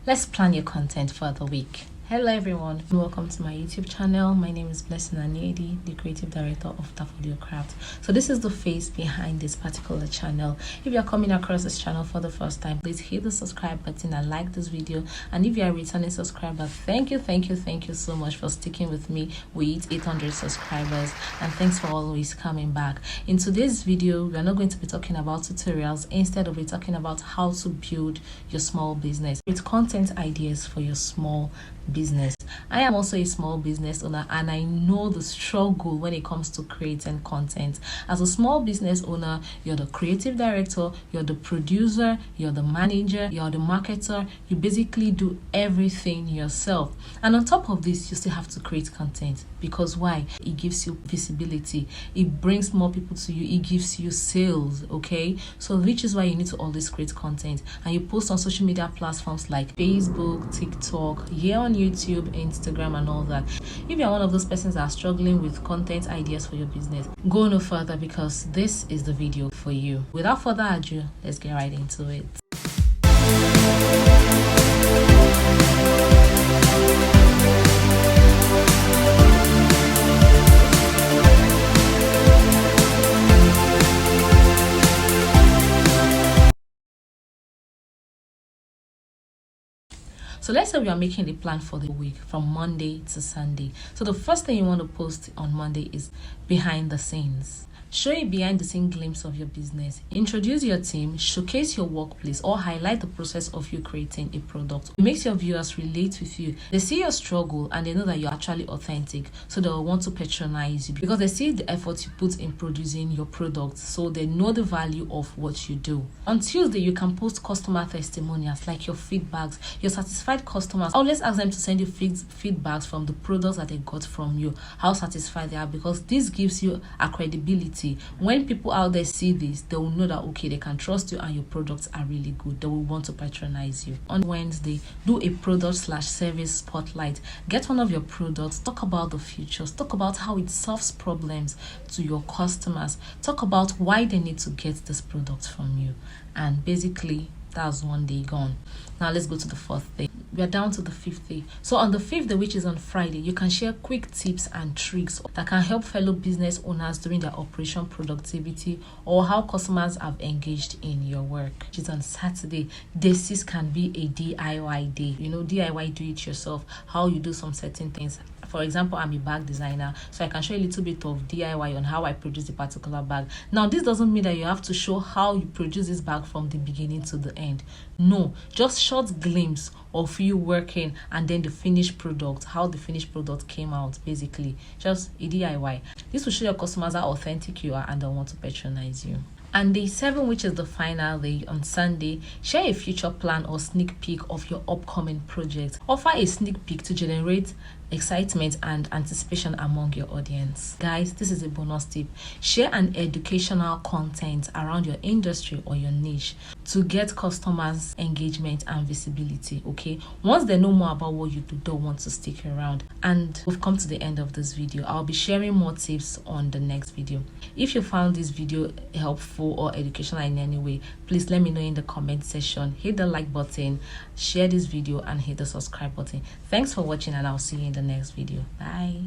Let's plan your content for the week. Hello everyone, welcome to my YouTube channel. My name is Blessing Aniedi, the creative director of Daffodil Craft. So this is the face behind this particular channel. If you're coming across this channel for the first time, please hit the subscribe button and like this video. And if you're a returning subscriber, thank you so much for sticking with me with 800 subscribers, and thanks for always coming back. In today's video, we are not going to be talking about tutorials. Instead, we'll be talking about how to build your small business with content ideas for your small business. I am also a small business owner, and I know the struggle when it comes to creating content. As a small business owner, you're the creative director, you're the producer, you're the manager, you're the marketer. You basically do everything yourself, and on top of this, you still have to create content. Because why? It gives you visibility, it brings more people to you, it gives you sales. Okay, so which is why you need to always create content, and you post on social media platforms like Facebook, TikTok, here on YouTube, Instagram, and all that. If you're one of those persons that are struggling with content ideas for your business, go no further, because this is the video for you. Without further ado, let's get right into it. So let's say we are making a plan for the week from Monday to Sunday. So the first thing you want to post on Monday is behind the scenes. Show a behind the scene glimpse of your business. Introduce your team, showcase your workplace, or highlight the process of you creating a product. It makes your viewers relate with you. They see your struggle and they know that you're actually authentic, so they'll want to patronize you because they see the effort you put in producing your product, so they know the value of what you do. On Tuesday, you can post customer testimonials, like your feedbacks, your satisfied customers. Always ask them to send you feedbacks from the products that they got from you, how satisfied they are, because this gives you a credibility. When people out there see this, they will know that okay, they can trust you and your products are really good. They will want to patronize you. On Wednesday, do a product/service spotlight. Get one of your products, talk about the features, talk about how it solves problems to your customers, talk about why they need to get this product from you, and basically that's one day gone. Now let's go to the fourth day. We are down to the fifth day. So on the fifth day, which is on Friday, you can share quick tips and tricks that can help fellow business owners during their operation productivity, or how customers have engaged in your work. Which is on Saturday. Day 6 can be a DIY day. You know, DIY, do it yourself, how you do some certain things. For example, I'm a bag designer, so I can show a little bit of DIY on how I produce a particular bag. Now, this doesn't mean that you have to show how you produce this bag from the beginning to the end. No, just short glimpse of you working and then the finished product, how the finished product came out, basically. Just a DIY. This will show your customers how authentic you are and they'll want to patronize you. And day 7, which is the final day, on Sunday, share a future plan or sneak peek of your upcoming project. Offer a sneak peek to generate excitement and anticipation among your audience. Guys, this is a bonus tip. Share an educational content around your industry or your niche to get customers' engagement and visibility. Okay, once they know more about what you do, they'll want to stick around. And we've come to the end of this video. I'll be sharing more tips on the next video. If you found this video helpful or educational in any way, please let me know in the comment section. Hit the like button, share this video, and hit the subscribe button. Thanks for watching, and I'll see you in the next video. Bye.